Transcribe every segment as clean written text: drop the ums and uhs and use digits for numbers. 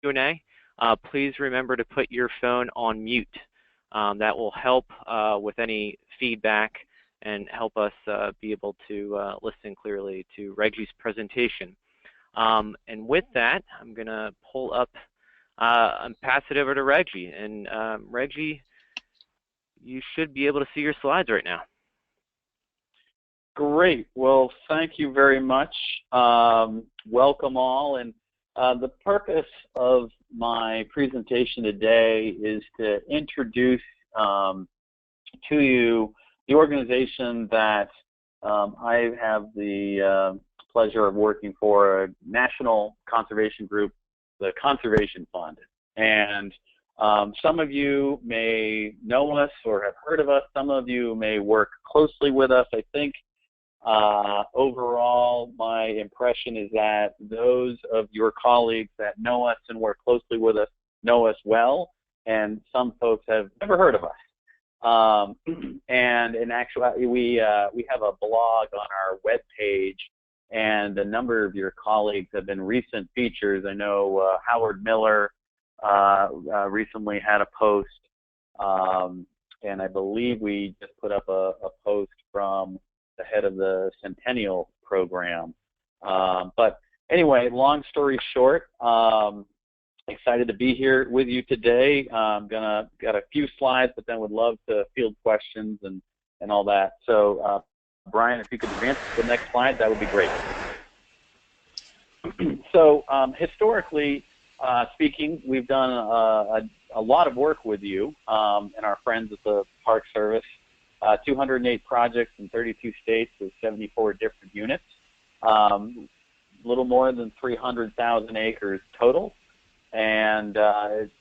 Q&A, please remember to put your phone on mute. That will help with any feedback and help us be able to listen clearly to Reggie's presentation. And with that, I'm going to pull up and pass it over to Reggie. And Reggie, you should be able to see your slides right now. Great. Well, thank you very much. Welcome all. And the purpose of my presentation today is to introduce to you the organization that I have the pleasure of working for, a national conservation group, the Conservation Fund. And some of you may know us or have heard of us. Some of you may work closely with us. I think overall, my impression is that those of your colleagues that know us and work closely with us know us well, and some folks have never heard of us. And in actuality, we have a blog on our webpage, and a number of your colleagues have been recent features. I know Howard Miller recently had a post, and I believe we just put up a post from the head of the Centennial program. But anyway, long story short, excited to be here with you today. Got a few slides, but then would love to field questions and all that. So Brian, if you could advance to the next slide, that would be great. So historically speaking, we've done a lot of work with you and our friends at the Park Service. 208 projects in 32 states with 74 different units, a little more than 300,000 acres total. And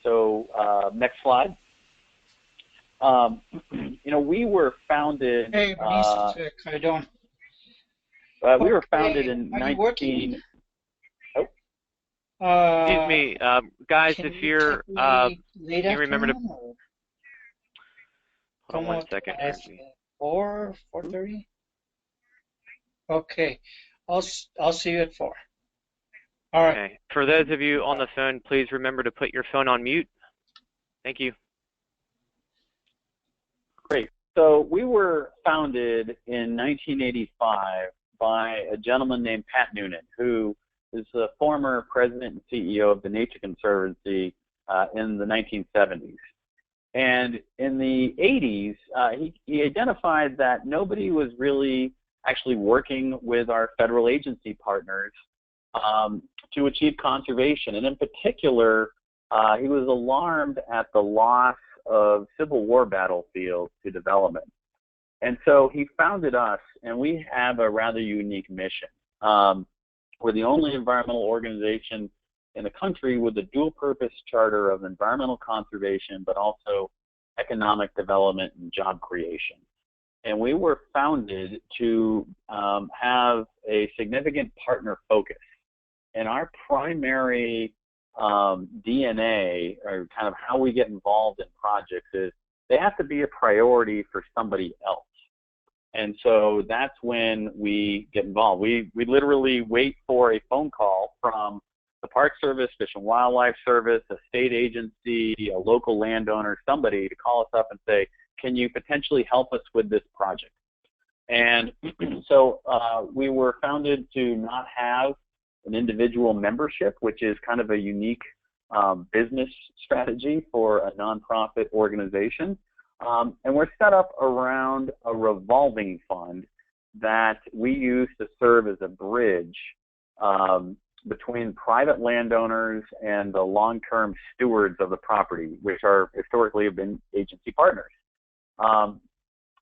so next slide. You know, we were founded. Hey, how you doing? We were founded in 19. Excuse me, guys. If you're, you remember to. Hold on 1 second. 4:30. Okay, I'll see you at 4. All right. Okay. For those of you on the phone, please remember to put your phone on mute. Thank you. Great. So we were founded in 1985 by a gentleman named Pat Noonan, who is the former president and CEO of the Nature Conservancy in the 1970s. And in the 80s, he identified that nobody was really actually working with our federal agency partners to achieve conservation. And in particular, he was alarmed at the loss of Civil War battlefields to development. And so he founded us, and we have a rather unique mission. We're the only environmental organization in the country with a dual-purpose charter of environmental conservation, but also economic development and job creation. And we were founded to have a significant partner focus. And our primary DNA, or kind of how we get involved in projects, is they have to be a priority for somebody else. And so that's when we get involved. We literally wait for a phone call from the Park Service, Fish and Wildlife Service, a state agency, a local landowner, somebody to call us up and say, can you potentially help us with this project? And so we were founded to not have an individual membership, which is kind of a unique business strategy for a nonprofit organization. And we're set up around a revolving fund that we use to serve as a bridge between private landowners and the long-term stewards of the property, which are historically have been agency partners.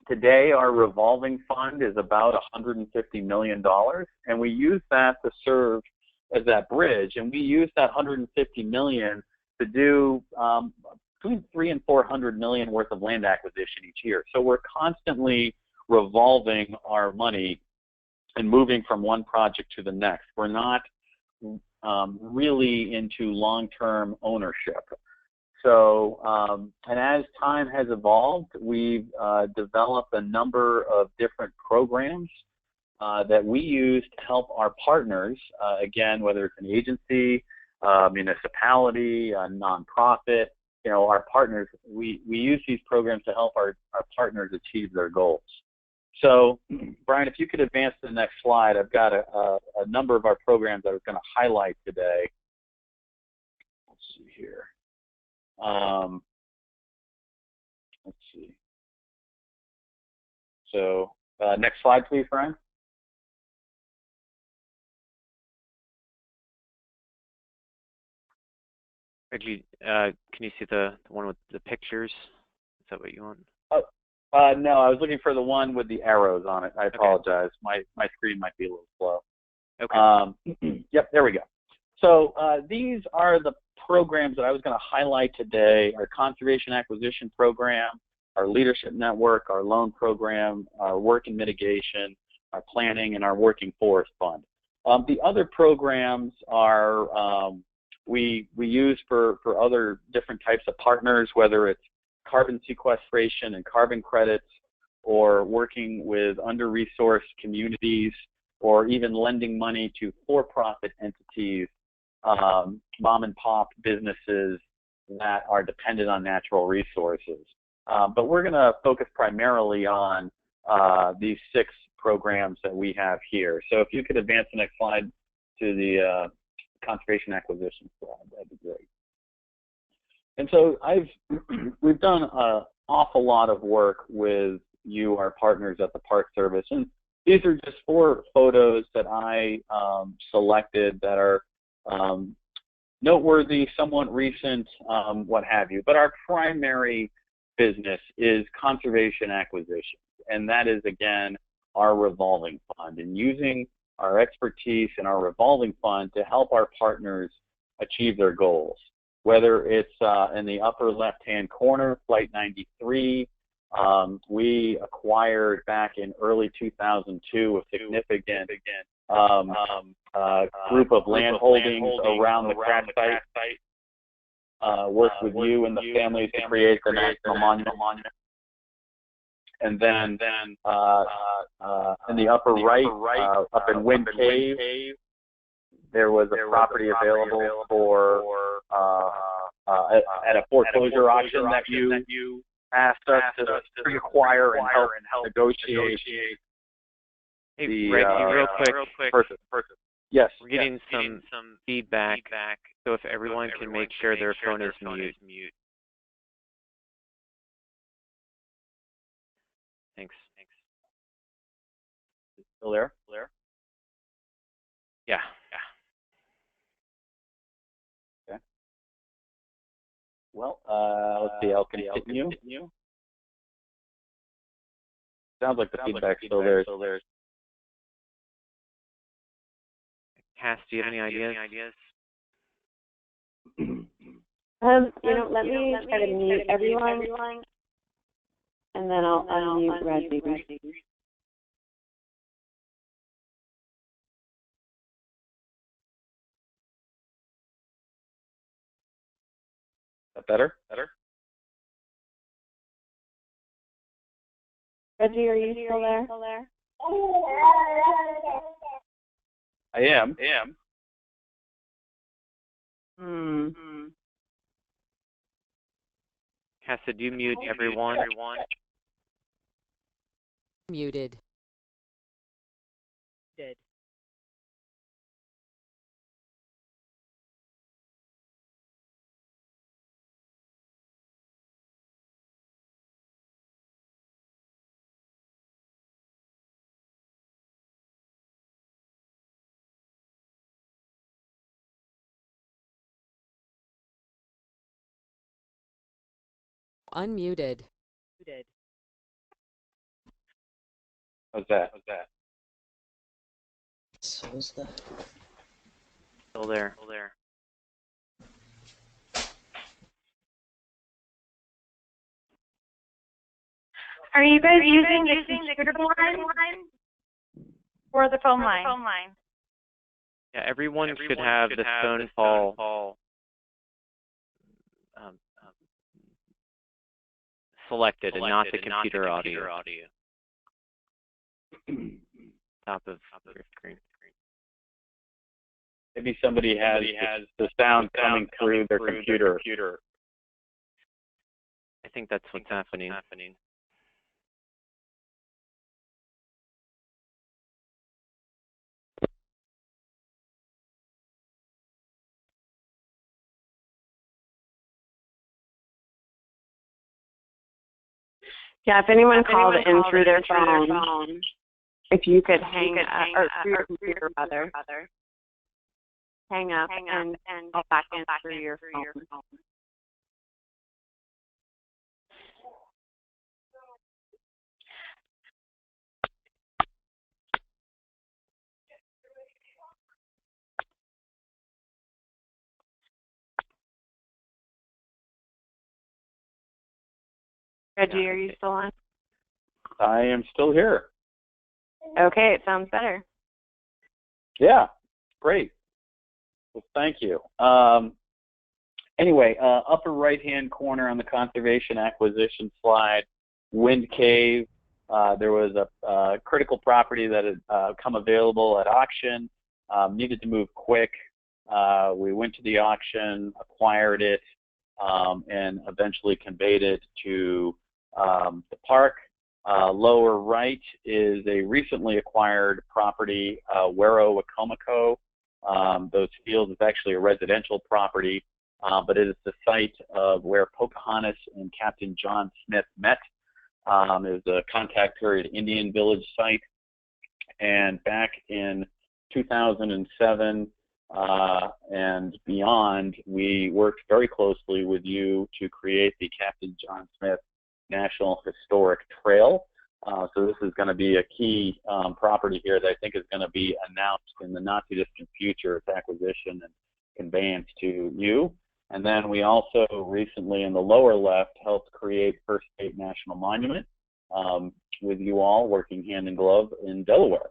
Today, our revolving fund is about $150 million, and we use that to serve as that bridge. And we use that $150 million to do between $300 and $400 million worth of land acquisition each year. So we're constantly revolving our money and moving from one project to the next. We're not really into long-term ownership. So, and as time has evolved, we've developed a number of different programs that we use to help our partners, again, whether it's an agency, municipality, a nonprofit. Our partners, we use these programs to help our partners achieve their goals. So, Brian, if you could advance to the next slide, I've got a number of our programs that I was going to highlight today. Let's see here. Let's see. So, next slide, please, Brian. Reggie, can you see the one with the pictures? Is that what you want? No, I was looking for the one with the arrows on it. I apologize. Okay. My screen might be a little slow. Okay. Yep, there we go. So these are the programs that I was going to highlight today: our conservation acquisition program, our leadership network, our loan program, our work and mitigation, our planning, and our working forest fund. The other programs are we use for other different types of partners, whether it's carbon sequestration and carbon credits, or working with under-resourced communities, or even lending money to for-profit entities, mom and pop businesses that are dependent on natural resources. But we're going to focus primarily on these 6 programs that we have here. So if you could advance the next slide to the conservation acquisition slide, that'd be great. And so we've done an awful lot of work with you, our partners at the Park Service, and these are just 4 photos that I selected that are noteworthy, somewhat recent, what have you. But our primary business is conservation acquisition, and that is, again, our revolving fund, and using our expertise in our revolving fund to help our partners achieve their goals. Whether it's in the upper left-hand corner, Flight 93, we acquired back in early 2002 a significant group of land holdings around the crash site. Worked with you and the families to create the National Monument. And then in the upper right, up in Wind Cave, there was a property available for at a foreclosure auction that you asked us to pre-acquire and help negotiate. Hey, Reggie, real quick. Person. Yes. We're getting some feedback. So if everyone can make sure their phone is mute. Thanks. Still there? Yeah. Okay. Well, let's see. I'll continue. Sounds like the feedback's still there. Cass, do you have any ideas? Let me try to mute everyone, and then I'll unmute Reggie. That better? Reggie, are you still there? I am. Cass, did you mute everyone? Muted. Unmuted. How's that? So is that. Still there. Are you guys using the computer line or the phone line? Yeah, everyone should have the phone call selected and not the computer audio. Top of your screen. Maybe somebody has the sound coming through their computer. I think that's what's happening. Yeah, if anyone called in through their phone, if you could hang up, or through your computer rather, hang up and call back in through your phone. Reggie, are you still on? I am still here. Okay, it sounds better. Yeah, great. Well, thank you. Anyway, upper right-hand corner on the conservation acquisition slide, Wind Cave. There was a critical property that had come available at auction, needed to move quick. We went to the auction, acquired it, and eventually conveyed it to the park. Lower right is a recently acquired property, Wero-Wacomico. Those fields is actually a residential property, but it is the site of where Pocahontas and Captain John Smith met. It was a contact period Indian village site, and back in 2007 and beyond, we worked very closely with you to create the Captain John Smith National Historic Trail. So this is going to be a key property here that I think is going to be announced in the not too distant future, its acquisition and conveyance to you. And then we also recently in the lower left helped create First State National Monument with you all working hand in glove in Delaware.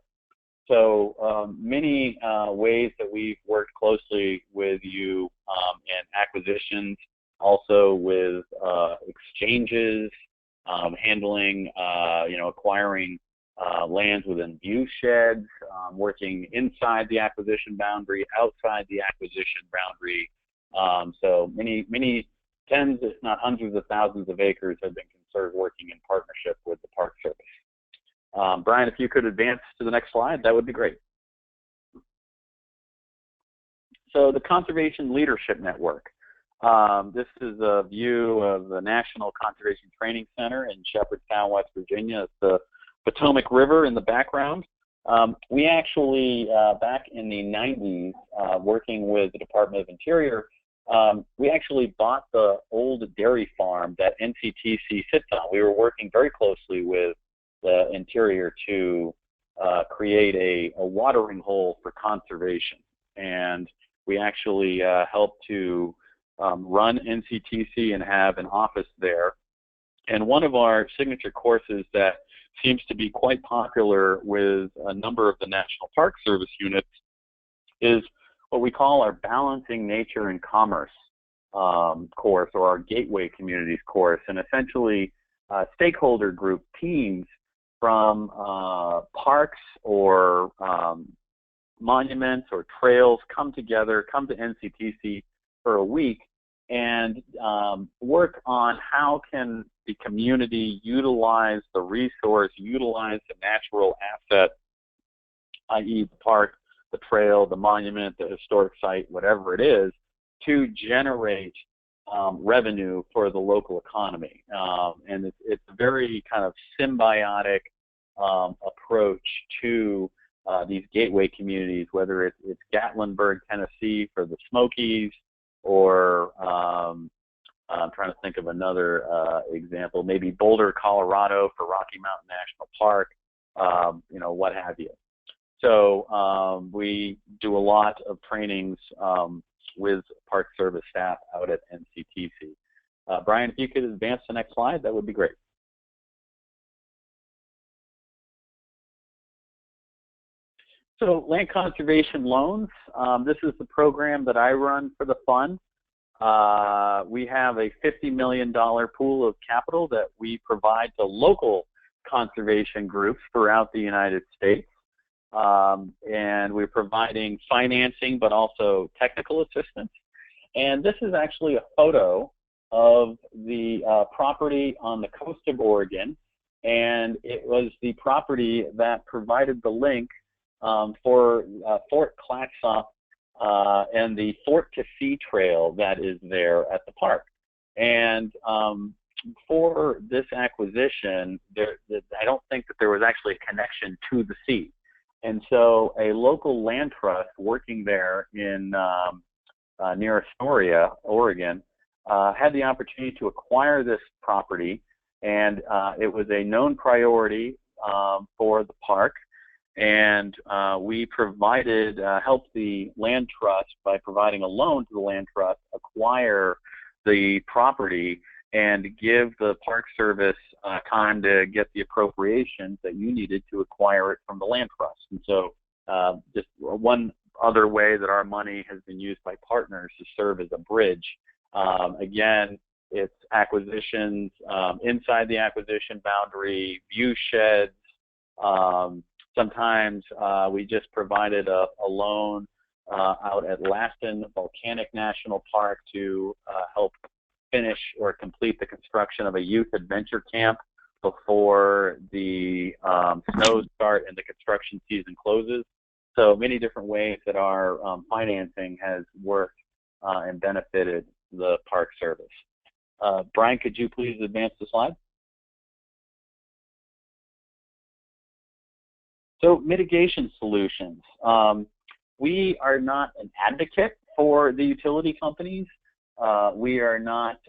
So many ways that we've worked closely with you in acquisitions, also with exchanges, handling, acquiring lands within view sheds, working inside the acquisition boundary, outside the acquisition boundary. So many tens, if not hundreds of thousands of acres have been conserved working in partnership with the Park Service. Brian, if you could advance to the next slide, that would be great. So the Conservation Leadership Network. This is a view of the National Conservation Training Center in Shepherdstown, West Virginia. It's the Potomac River in the background. We actually, back in the 90s, working with the Department of Interior, we actually bought the old dairy farm that NCTC sits on. We were working very closely with the Interior to create a watering hole for conservation. And we actually helped to run NCTC and have an office there. And one of our signature courses that seems to be quite popular with a number of the National Park Service units is what we call our Balancing Nature and Commerce course, or our Gateway Communities course. And essentially, stakeholder group teams from parks or monuments or trails come together, come to NCTC for a week, and work on how can the community utilize the resource, utilize the natural asset, i.e. the park, the trail, the monument, the historic site, whatever it is, to generate revenue for the local economy. And it's a very kind of symbiotic approach to these gateway communities, whether it's Gatlinburg, Tennessee for the Smokies, or I'm trying to think of another example, maybe Boulder, Colorado for Rocky Mountain National Park, what have you. So we do a lot of trainings with Park Service staff out at NCTC. Brian, if you could advance the next slide, that would be great. So land conservation loans, this is the program that I run for the fund. We have a $50 million pool of capital that we provide to local conservation groups throughout the United States. and we're providing financing but also technical assistance. And this is actually a photo of the property on the coast of Oregon, and it was the property that provided the link for Fort Clatsop and the Fort to Sea trail that is there at the park. And for this acquisition, I don't think that there was actually a connection to the sea. And so a local land trust working there in near Astoria, Oregon, had the opportunity to acquire this property, and it was a known priority for the park. And we provided, helped the land trust by providing a loan to the land trust acquire the property and give the Park Service time to get the appropriations that you needed to acquire it from the land trust. And so just one other way that our money has been used by partners to serve as a bridge. Again, it's acquisitions inside the acquisition boundary, view sheds. Sometimes we just provided a loan out at Lassen Volcanic National Park to help finish or complete the construction of a youth adventure camp before the snows start and the construction season closes. So many different ways that our financing has worked and benefited the Park Service. Brian, could you please advance the slide? So mitigation solutions. We are not an advocate for the utility companies. We are not.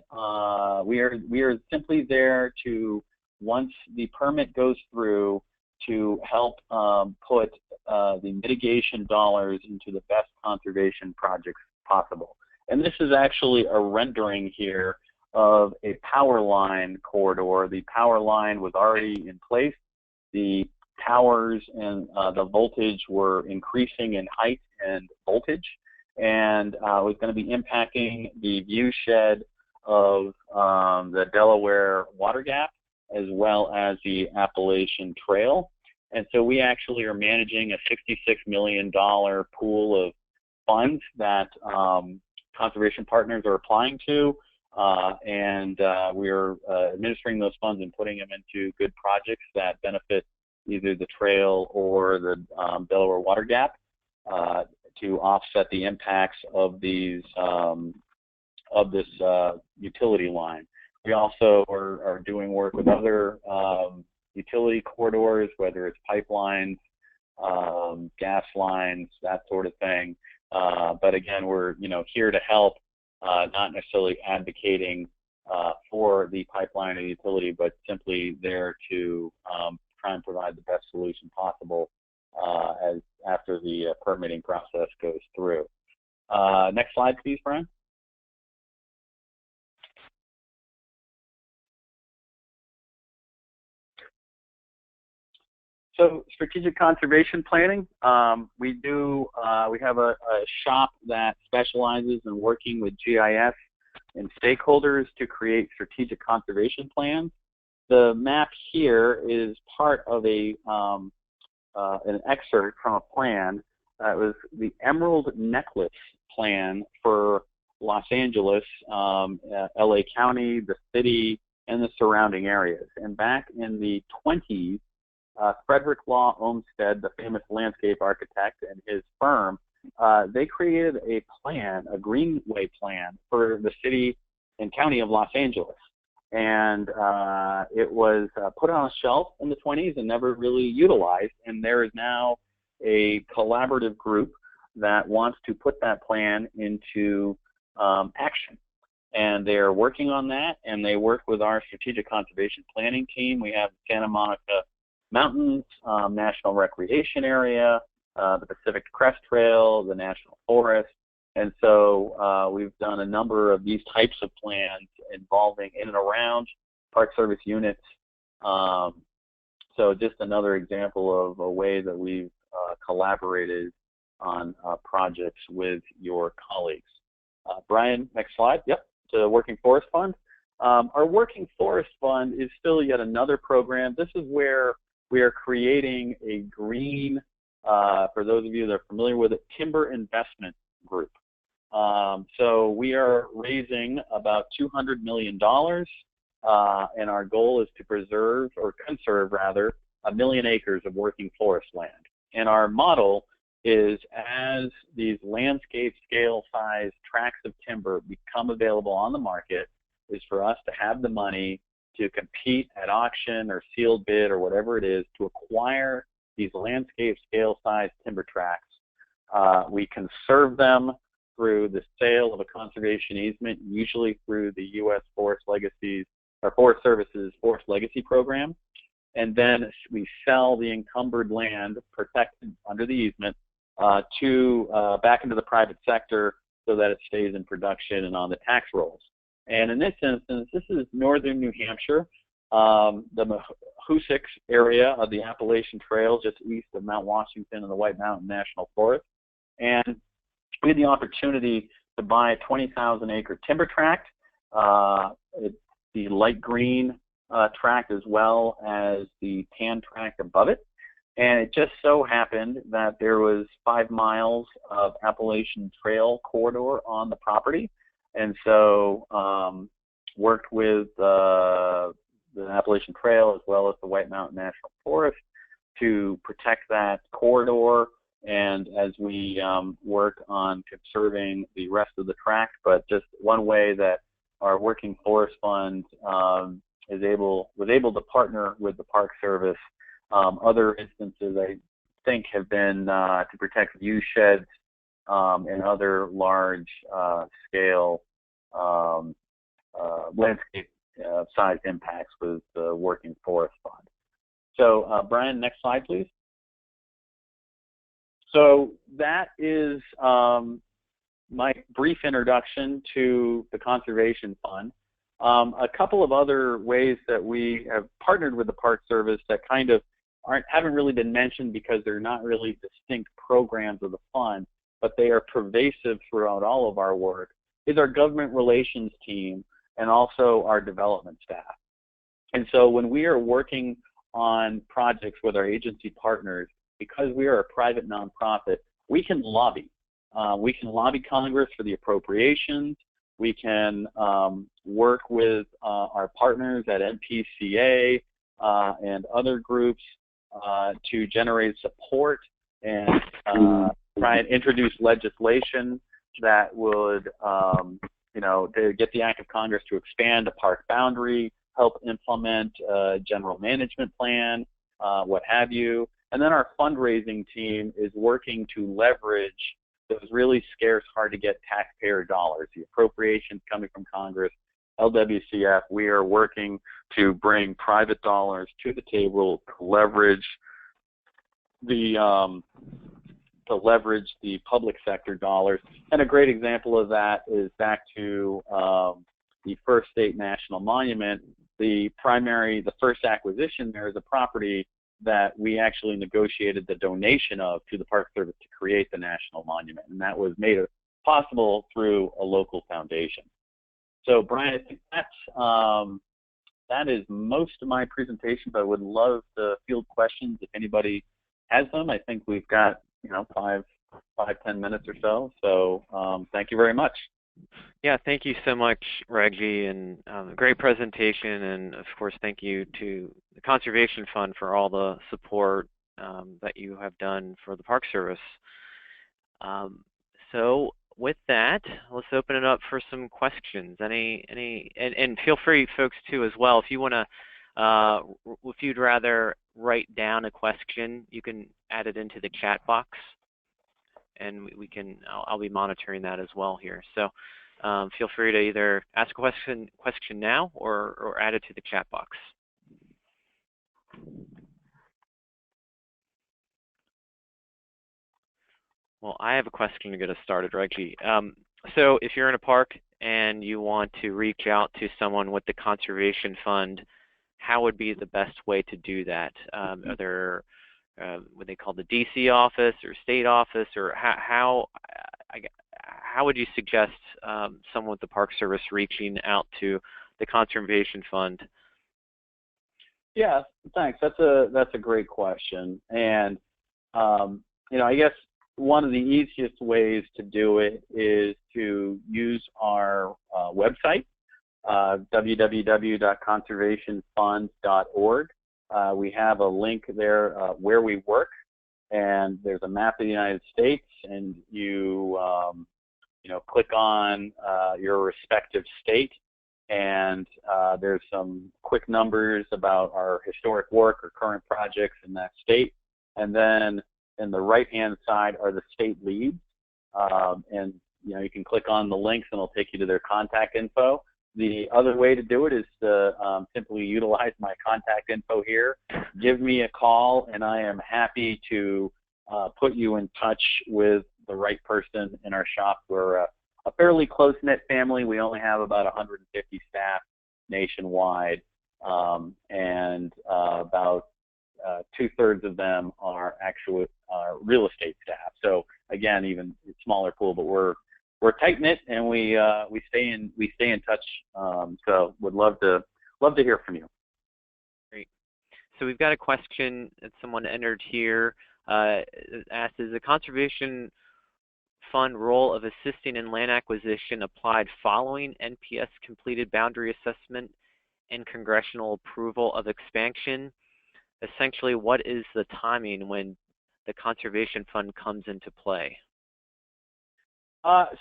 We are simply there to, once the permit goes through, to help put the mitigation dollars into the best conservation projects possible. And this is actually a rendering here of a power line corridor. The power line was already in place. The towers and the voltage were increasing in height and voltage, and was going to be impacting the view shed of the Delaware Water Gap as well as the Appalachian Trail. And so we actually are managing a $66 million pool of funds that conservation partners are applying to, and we're administering those funds and putting them into good projects that benefit either the trail or the Delaware Water Gap to offset the impacts of these of this utility line. We also are doing work with other utility corridors, whether it's pipelines, gas lines, that sort of thing. But again, we're here to help, not necessarily advocating for the pipeline or utility, but simply there to try and provide the best solution possible as after the permitting process goes through. Next slide, please, Brian. So strategic conservation planning, we have a shop that specializes in working with GIS and stakeholders to create strategic conservation plans. The map here is part of an excerpt from a plan. It was the Emerald Necklace Plan for Los Angeles, LA County, the city, and the surrounding areas. And back in the 20s, Frederick Law Olmsted, the famous landscape architect, and his firm, they created a plan, a greenway plan for the city and county of Los Angeles. And it was put on a shelf in the 20s and never really utilized. And there is now a collaborative group that wants to put that plan into action. And they are working on that, and they work with our strategic conservation planning team. We have Santa Monica Mountains, National Recreation Area, the Pacific Crest Trail, the National Forest. And so we've done a number of these types of plans involving in and around Park Service units. So just another example of a way that we've collaborated on projects with your colleagues. Brian, next slide. Yep, the Working Forest Fund. Our Working Forest Fund is still yet another program. This is where we are creating a green for those of you that are familiar with it, Timber Investment Group. So we are raising about $200 million, and our goal is to preserve, or conserve rather, 1 million acres of working forest land. And our model is, as these landscape scale size tracts of timber become available on the market, is for us to have the money to compete at auction or sealed bid or whatever it is to acquire these landscape scale size timber tracts. We conserve them through the sale of a conservation easement, usually through the U.S. Forest Service's Forest Legacy Program. And then we sell the encumbered land protected under the easement back into the private sector so that it stays in production and on the tax rolls. And in this instance, this is northern New Hampshire, the Hoosick area of the Appalachian Trail, just east of Mount Washington and the White Mountain National Forest. And we had the opportunity to buy a 20,000-acre timber tract, the light green tract as well as the tan tract above it. And it just so happened that there was 5 miles of Appalachian Trail corridor on the property. And so worked with the Appalachian Trail as well as the White Mountain National Forest to protect that corridor, and as we work on conserving the rest of the tract. But just one way that our Working Forest Fund was able to partner with the Park Service. Other instances, I think, have been to protect view sheds and other large scale landscape sized impacts with the Working Forest Fund. So Brian, next slide, please. So that is my brief introduction to the Conservation Fund. A couple of other ways that we have partnered with the Park Service that kind of haven't really been mentioned because they're not really distinct programs of the fund, but they are pervasive throughout all of our work, is our government relations team and also our development staff. And so when we are working on projects with our agency partners, because we are a private nonprofit, we can lobby. We can lobby Congress for the appropriations. We can work with our partners at NPCA and other groups to generate support and try and introduce legislation that would, to get the act of Congress to expand a park boundary, help implement a general management plan, what have you. And then our fundraising team is working to leverage those really scarce, hard to get taxpayer dollars, the appropriations coming from Congress, LWCF. We are working to bring private dollars to the table to leverage the public sector dollars. And a great example of that is back to the First State National Monument. The first acquisition there is a property that we actually negotiated the donation of to the Park Service to create the National Monument, and that was made possible through a local foundation. So Brian, I think that is most of my presentation, but I would love to field questions if anybody has them. I think we've got 5-10 minutes or so. So thank you very much. Yeah, thank you so much, Reggie, and great presentation, and of course thank you to the Conservation Fund for all the support that you have done for the Park Service. So with that, let's open it up for some questions. And feel free, folks, too, as well. If you want to, if you'd rather write down a question, you can add it into the chat box, and I'll be monitoring that as well here. So feel free to either ask a question now or add it to the chat box. Well, I have a question to get us started, Reggie. So if you're in a park and you want to reach out to someone with the Conservation Fund, how would be the best way to do that? Are there what they call the DC office or state office, or how would you suggest someone with the Park Service reaching out to the Conservation Fund? Yeah, thanks. That's a great question, and I guess one of the easiest ways to do it is to use our website, www.conservationfunds.org. We have a link there where we work, and there's a map of the United States, and you click on your respective state, and there's some quick numbers about our historic work or current projects in that state, and then in the right-hand side are the state leads, and you can click on the links and it'll take you to their contact info. The other way to do it is to simply utilize my contact info here. Give me a call, and I am happy to put you in touch with the right person in our shop. We're a fairly close-knit family. We only have about 150 staff nationwide, and about 2/3 of them are actual real estate staff. So again, even smaller pool, but we're tight knit, and we stay in touch. So would love to hear from you. Great. So we've got a question that someone entered here. Asked, is the conservation fund role of assisting in land acquisition applied following NPS completed boundary assessment and congressional approval of expansion? Essentially, what is the timing when the conservation fund comes into play?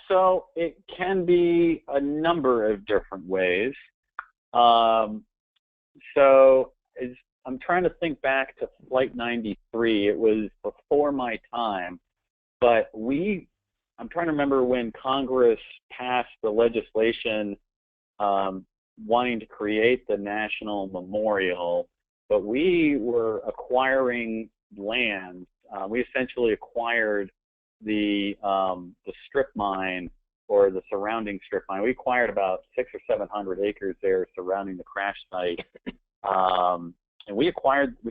So it can be a number of different ways. So I'm trying to think back to Flight 93. It was before my time, but I'm trying to remember when Congress passed the legislation wanting to create the National Memorial, but we were acquiring land. We essentially acquired the strip mine, or the surrounding strip mine. We acquired about 600 or 700 acres there surrounding the crash site, and we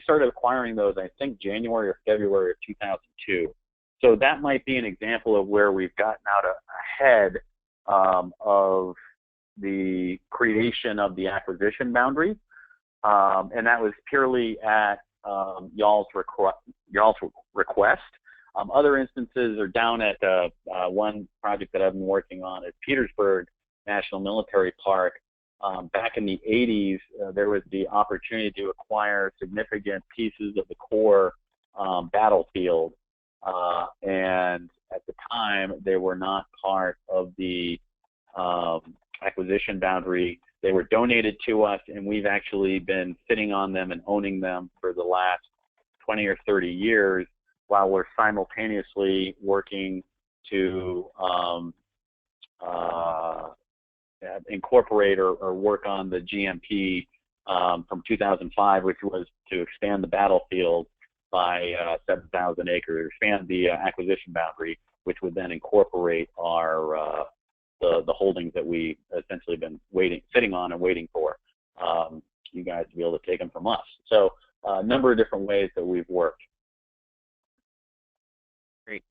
started acquiring those, I think, January or February of 2002. So that might be an example of where we've gotten out ahead of the creation of the acquisition boundary, and that was purely at y'all's request. Other instances are down at one project that I've been working on at Petersburg National Military Park. Back in the 80s, there was the opportunity to acquire significant pieces of the core battlefield, and at the time they were not part of the acquisition boundary. They were donated to us, and we've actually been sitting on them and owning them for the last 20 or 30 years, while we're simultaneously working to incorporate or work on the GMP from 2005, which was to expand the battlefield by 7,000 acres, expand the acquisition boundary, which would then incorporate our the holdings that we essentially been sitting on and waiting for you guys to be able to take them from us. So a number of different ways that we've worked. Great.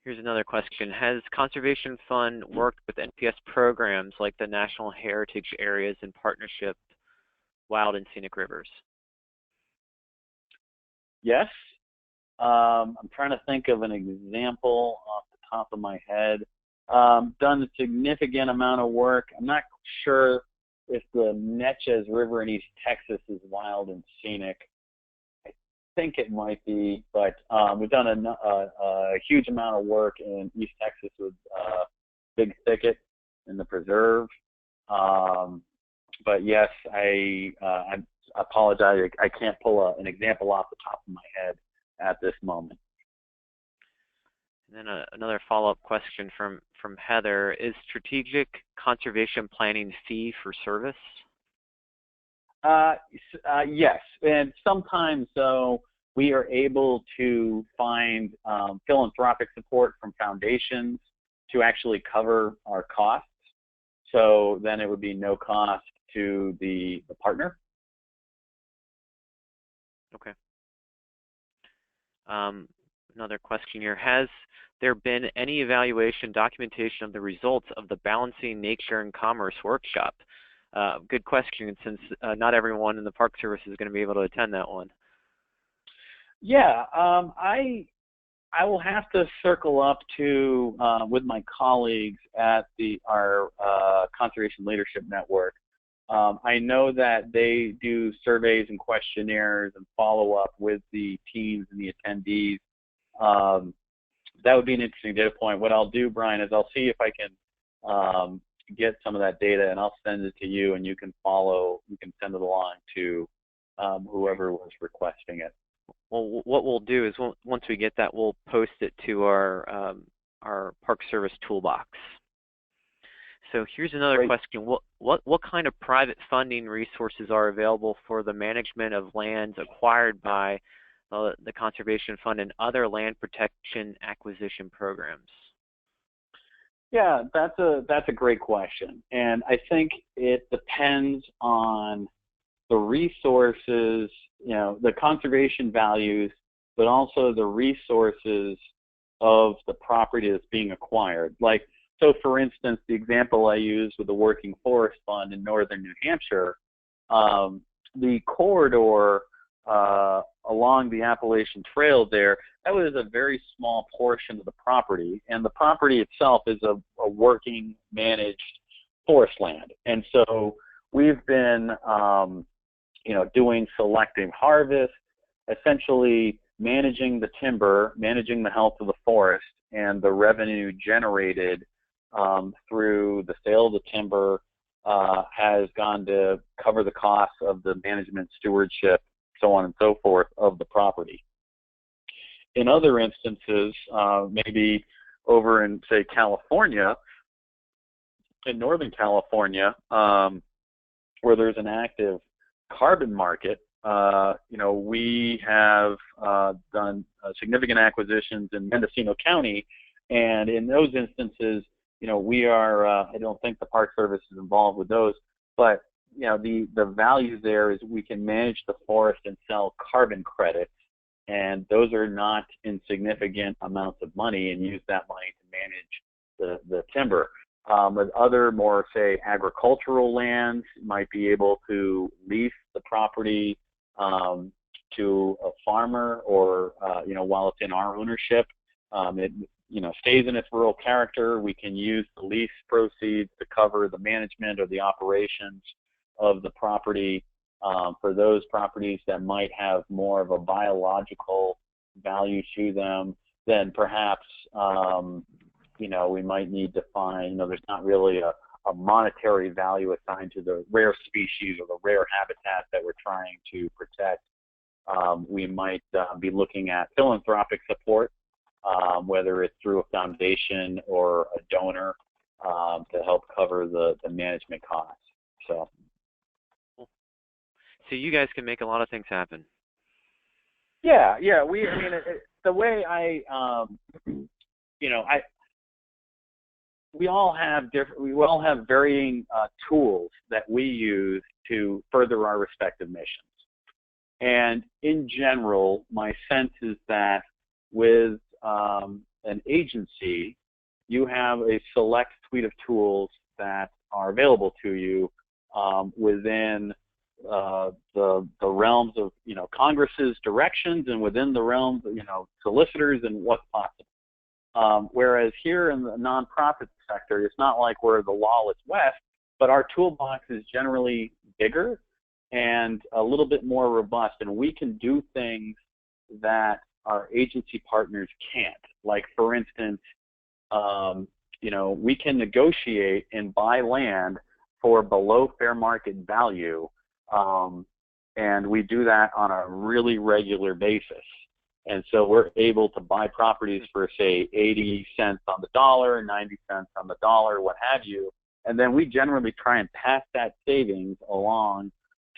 Here's another question. Has Conservation Fund worked with NPS programs like the National Heritage Areas in partnership, Wild and Scenic Rivers? Yes. I'm trying to think of an example off the top of my head. Done a significant amount of work. I'm not sure if the Neches River in East Texas is wild and scenic. I think it might be, but we've done a huge amount of work in East Texas with Big Thicket in the preserve. But yes, I apologize. I can't pull an example off the top of my head at this moment. And then another follow-up question from Heather. Is strategic conservation planning fee for service? Yes, and sometimes though we are able to find philanthropic support from foundations to actually cover our costs. So then it would be no cost to the partner. Okay. Another question here. Has there been any evaluation documentation of the results of the Balancing Nature and Commerce workshop? Good question, since not everyone in the Park Service is going to be able to attend that one. Yeah, I I will have to circle up to with my colleagues at our Conservation Leadership Network. I know that they do surveys and questionnaires and follow up with the teams and the attendees. That would be an interesting data point. What I'll do, Brian, is I'll see if I can get some of that data, and I'll send it to you, and you can send it along to whoever was requesting it. Well, what we'll do is once we get that, we'll post it to our Park Service toolbox. So here's another Great. question. What kind of private funding resources are available for the management of lands acquired by the Conservation Fund and other land protection acquisition programs? Yeah, that's a great question, and I think it depends on the resources, the conservation values, but also the resources of the property that's being acquired. So for instance, the example I used with the Working Forest Fund in northern New Hampshire, the corridor along the Appalachian Trail there, that was a very small portion of the property, and the property itself is a working, managed forest land. And so we've been, doing selective harvest, essentially managing the timber, managing the health of the forest, and the revenue generated through the sale of the timber has gone to cover the costs of the management, stewardship, so on and so forth of the property. In other instances, maybe over in, say, California, in Northern California, where there's an active carbon market, we have done significant acquisitions in Mendocino County, and in those instances, we are, I don't think the Park Service is involved with those, but the value there is we can manage the forest and sell carbon credits, and those are not insignificant amounts of money, and use that money to manage the timber. With other more, say, agricultural lands, you might be able to lease the property to a farmer, or while it's in our ownership, it stays in its rural character. We can use the lease proceeds to cover the management or the operations of the property. For those properties that might have more of a biological value to them, then perhaps we might need to find, there's not really a monetary value assigned to the rare species or the rare habitat that we're trying to protect. We might be looking at philanthropic support, whether it's through a foundation or a donor, to help cover the management costs. So you guys can make a lot of things happen. Yeah. The way we all have varying tools that we use to further our respective missions. And in general, my sense is that with an agency, you have a select suite of tools that are available to you within the realms of Congress's directions, and within the realms of solicitors and what's possible. Whereas here in the nonprofit sector, it's not like we're the lawless West, but our toolbox is generally bigger and a little bit more robust, and we can do things that our agency partners can't. Like, for instance, we can negotiate and buy land for below fair market value, and we do that on a really regular basis. And so we're able to buy properties for, say, 80 cents on the dollar, 90 cents on the dollar, what have you, and then we generally try and pass that savings along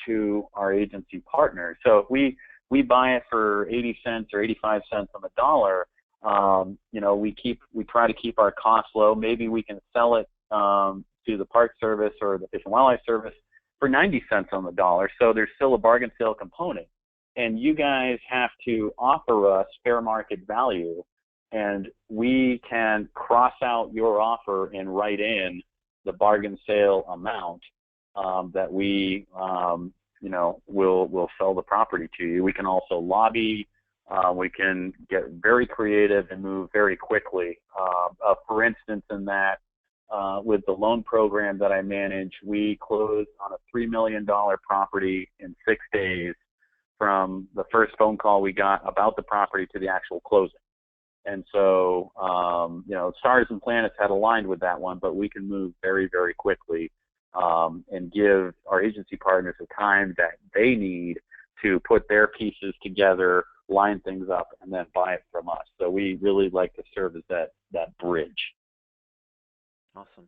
to our agency partners. So if we buy it for 80 cents or 85 cents on the dollar, we try to keep our costs low. Maybe we can sell it to the Park Service or the Fish and Wildlife Service for 90 cents on the dollar. So there's still a bargain sale component. And you guys have to offer us fair market value, and we can cross out your offer and write in the bargain sale amount that we, will sell the property to you. We can also lobby We can get very creative and move very quickly. For instance, in that, with the loan program that I manage, we closed on a $3 million property in 6 days from the first phone call we got about the property to the actual closing. And so, stars and planets had aligned with that one, but we can move very, very quickly and give our agency partners the time that they need to put their pieces together, line things up, and then buy it from us. So we really like to serve as that bridge. Awesome.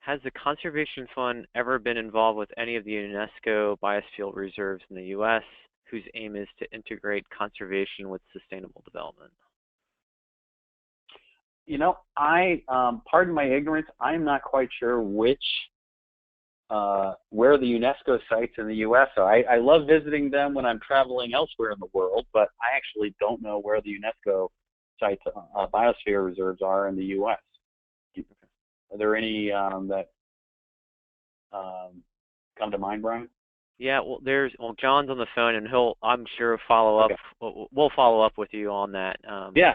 Has the Conservation Fund ever been involved with any of the UNESCO biosphere reserves in the U.S. whose aim is to integrate conservation with sustainable development? Pardon my ignorance, I'm not quite sure where the UNESCO sites in the U.S. are. I love visiting them when I'm traveling elsewhere in the world, but I actually don't know where the UNESCO sites, biosphere reserves are in the U.S. Are there any that come to mind, Brian? Yeah, John's on the phone, and I'm sure, follow up. Okay. We'll follow up with you on that. Yeah.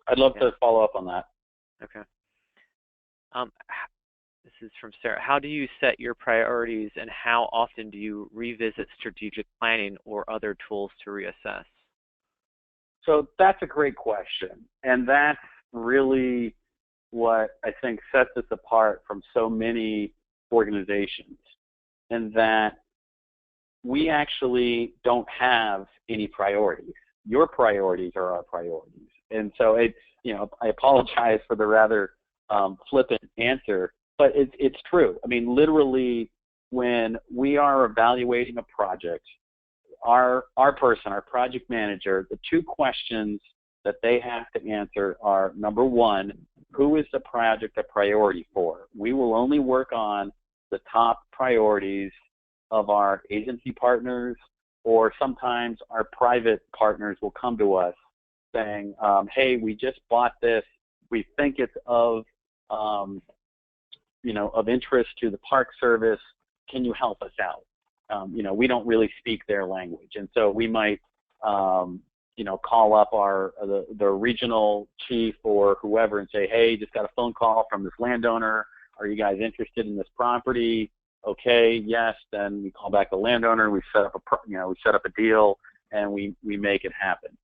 I'd love to follow up on that. Okay. This is from Sarah. How do you set your priorities, and how often do you revisit strategic planning or other tools to reassess? So that's a great question, and that's really what I think sets us apart from so many organizations, and that we actually don't have any priorities. Your priorities are our priorities. And so I apologize for the rather flippant answer, but it's true. I mean, literally, when we are evaluating a project, our project manager, the two questions that they have to answer are, number one, who is the project a priority for? We will only work on the top priorities of our agency partners, or sometimes our private partners will come to us saying, hey, we just bought this. We think it's of interest to the Park Service. Can you help us out? We don't really speak their language. And so we might, call up the regional chief or whoever and say, hey, just got a phone call from this landowner. Are you guys interested in this property? Okay, yes. Then we call back the landowner. We set up a deal, and we make it happen.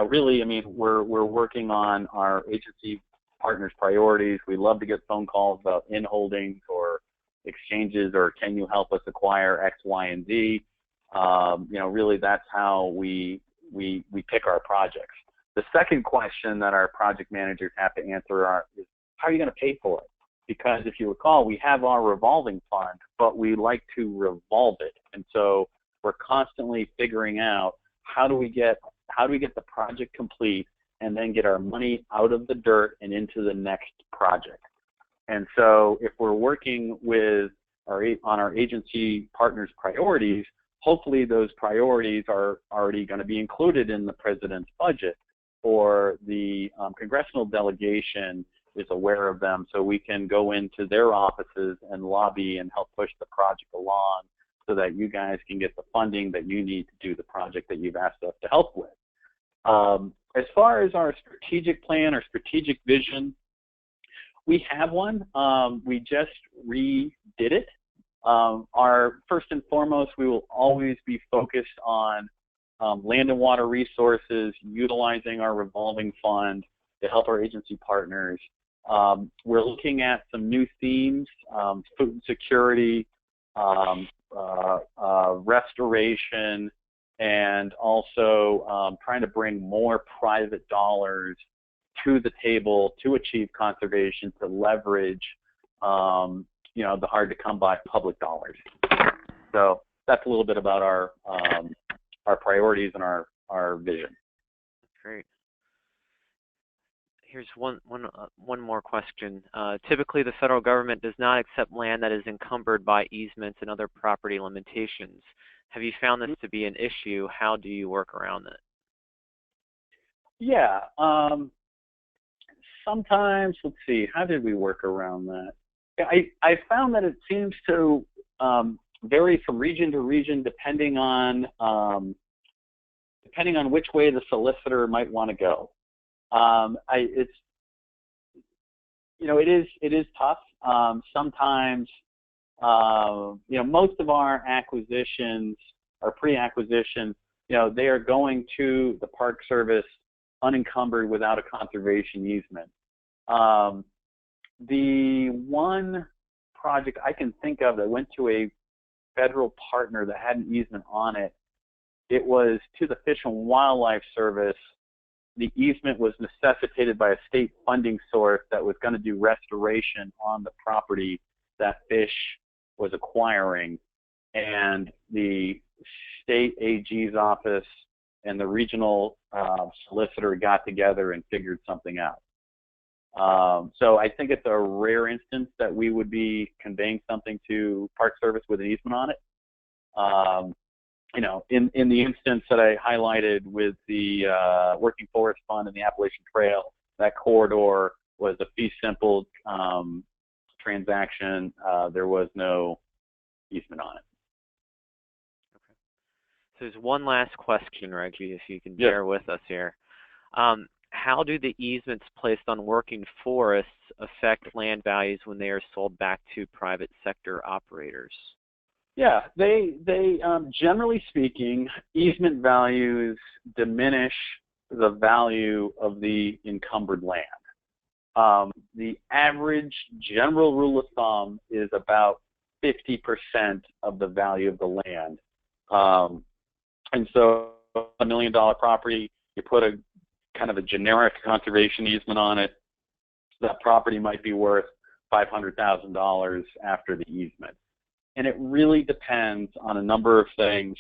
Really, I mean, we're working on our agency partners' priorities. We love to get phone calls about in-holdings or exchanges, or can you help us acquire X, Y, and Z? Really, that's how we pick our projects. The second question that our project managers have to answer is, how are you going to pay for it? Because if you recall, we have our revolving fund, but we like to revolve it. And so we're constantly figuring out how do we get the project complete and then get our money out of the dirt and into the next project. And so if we're working on our agency partners' priorities, hopefully those priorities are already going to be included in the president's budget, or the congressional delegation is aware of them, so we can go into their offices and lobby and help push the project along so that you guys can get the funding that you need to do the project that you've asked us to help with. As far as our strategic plan or strategic vision, we have one. We just redid it. Our first and foremost, we will always be focused on land and water resources, utilizing our revolving fund to help our agency partners. We're looking at some new themes, food security, restoration, and also trying to bring more private dollars to the table to achieve conservation, to leverage the hard to come by public dollars. So that's a little bit about our priorities and our vision. Great. Here's one more question. Typically, the federal government does not accept land that is encumbered by easements and other property limitations. Have you found this to be an issue? How do you work around it? Yeah. Sometimes, let's see, how did we work around that? I found that it seems to varies from region to region depending on which way the solicitor might want to go. It's it is tough. Sometimes most of our acquisitions, our pre-acquisitions, they are going to the Park Service unencumbered without a conservation easement. The one project I can think of that went to a federal partner that had an easement on it, it was to the Fish and Wildlife Service. The easement was necessitated by a state funding source that was going to do restoration on the property that Fish was acquiring, and the state AG's office and the regional solicitor got together and figured something out. So I think it's a rare instance that we would be conveying something to Park Service with an easement on it. In the instance that I highlighted with the Working Forest Fund and the Appalachian Trail, that corridor was a fee simple transaction. There was no easement on it. Okay. So there's one last question, Reggie, if you can bear with us here. How do the easements placed on working forests affect land values when they are sold back to private sector operators? Yeah, they generally speaking, easement values diminish the value of the encumbered land. The average general rule of thumb is about 50% of the value of the land. And so $1 million property, you put a kind of a generic conservation easement on it, that property might be worth $500,000 after the easement. And it really depends on a number of things: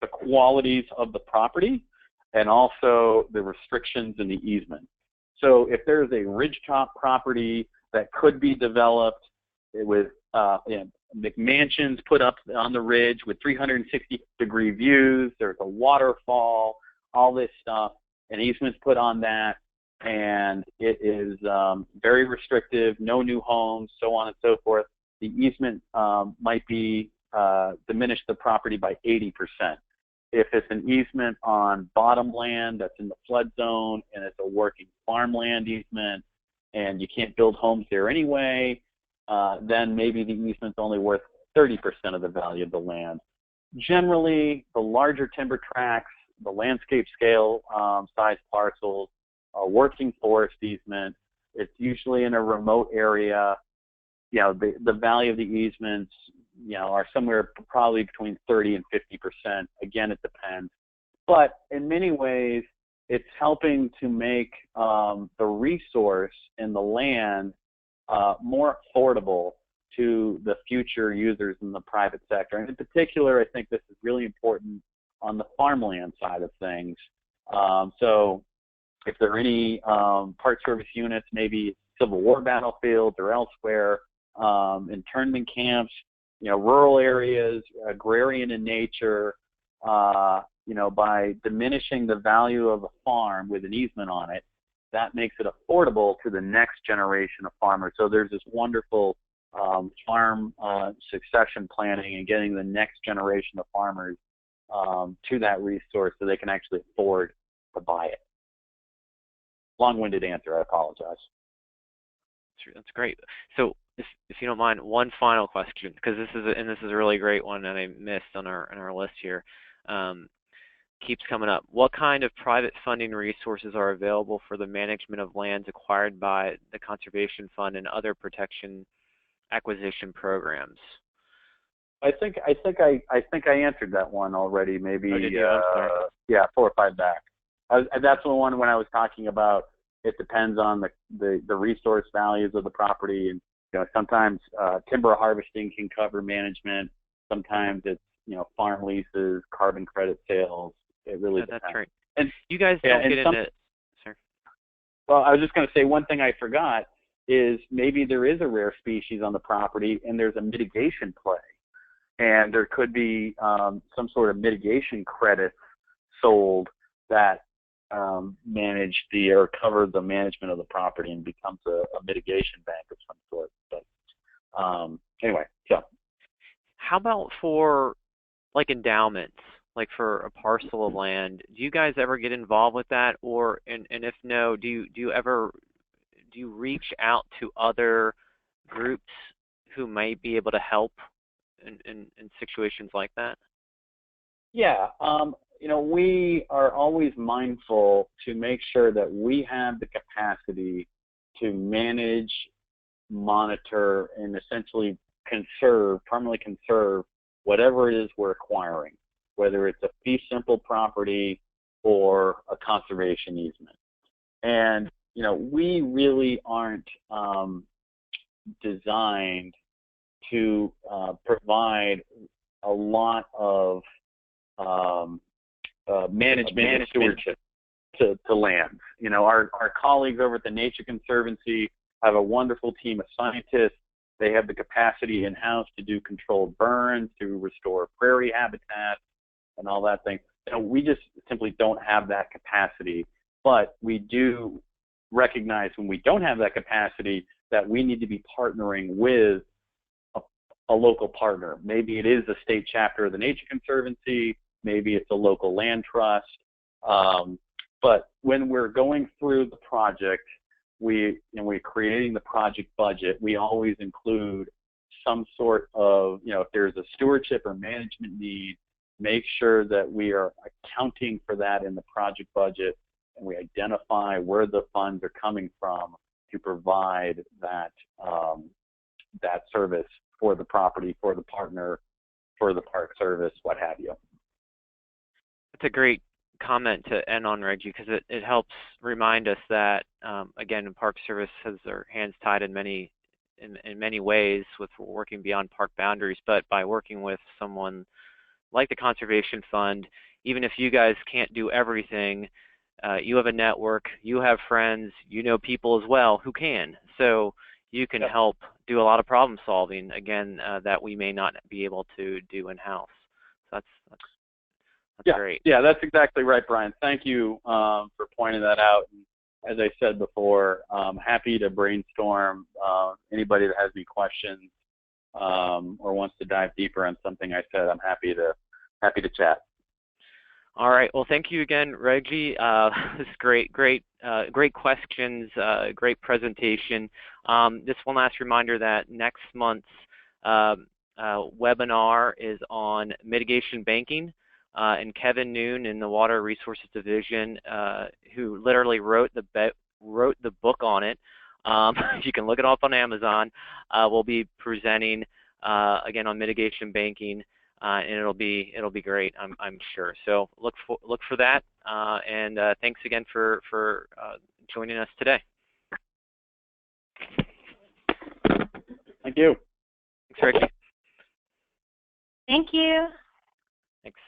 the qualities of the property and also the restrictions in the easement. So if there's a ridgetop property that could be developed with McMansions put up on the ridge with 360-degree views, there's a waterfall, all this stuff, an easement's put on that, and it is very restrictive, no new homes, so on and so forth, the easement might be diminish the property by 80%. If it's an easement on bottom land that's in the flood zone and it's a working farmland easement and you can't build homes there anyway, then maybe the easement's only worth 30% of the value of the land. Generally, the larger timber tracts, the landscape scale size parcels, a working forest easement, it's usually in a remote area. The value of the easements, are somewhere probably between 30 and 50%. Again, it depends. But in many ways, it's helping to make the resource and the land more affordable to the future users in the private sector. And in particular, I think this is really important on the farmland side of things. So if there are any Park Service units, maybe Civil War battlefields or elsewhere, internment camps, rural areas, agrarian in nature, by diminishing the value of a farm with an easement on it, that makes it affordable to the next generation of farmers. So there's this wonderful farm succession planning and getting the next generation of farmers to that resource so they can actually afford to buy it. Long-winded answer, I apologize. That's great. So if you don't mind, one final question, because this is a really great one that I missed on our list here. Keeps coming up. What kind of private funding resources are available for the management of lands acquired by the Conservation Fund and other protection acquisition programs? I think I answered that one already. Maybe I'm sorry. 4 or 5 back. That's the one when I was talking about. It depends on the resource values of the property, and sometimes timber harvesting can cover management. Sometimes it's farm leases, carbon credit sales. It really depends. That's right. And you guys don't get into. Sorry. Well, I was just going to say one thing I forgot is maybe there is a rare species on the property and there's a mitigation play, and there could be some sort of mitigation credits sold that manage or cover the management of the property and becomes a mitigation bank of some sort. But anyway, so How about for like endowments, like for a parcel of land? Do you guys ever get involved with that, or and if no, do you reach out to other groups who might be able to help in situations like that? Yeah, we are always mindful to make sure that we have the capacity to manage, monitor, and essentially permanently conserve whatever it is we're acquiring, whether it's a fee simple property or a conservation easement. And, we really aren't designed to provide a lot of management and stewardship to lands. Our colleagues over at the Nature Conservancy have a wonderful team of scientists. They have the capacity in-house to do controlled burns, to restore prairie habitat, and all that thing. We just simply don't have that capacity. But we do recognize when we don't have that capacity that we need to be partnering with a local partner. Maybe it is the state chapter of the Nature Conservancy, maybe it's a local land trust. But when we're going through the project, we're creating the project budget, we always include some sort of, if there's a stewardship or management need, make sure that we are accounting for that in the project budget, and we identify where the funds are coming from to provide that service for the property, for the partner, for the park service, what have you. That's a great comment to end on, Reggie, because it helps remind us that, again, Park Service has their hands tied in many ways with working beyond park boundaries, but by working with someone like the Conservation Fund, even if you guys can't do everything, you have a network, you have friends, people as well who can. So you can help do a lot of problem solving, again, that we may not be able to do in-house. So that's great. Yeah, that's exactly right, Brian. Thank you for pointing that out. As I said before, I'm happy to brainstorm. Anybody that has any questions or wants to dive deeper on something I said, I'm happy to chat. All right. Well, thank you again, Reggie. This is great questions, great presentation. Just one last reminder that next month's webinar is on mitigation banking, and Kevin Noon in the Water Resources Division, who literally wrote the book on it. You can look it up on Amazon. Will be presenting again on mitigation banking. And it'll be great, I'm sure. So look for that, and thanks again for joining us today. Thank you. Thanks, Reggie. Thank you. Thanks.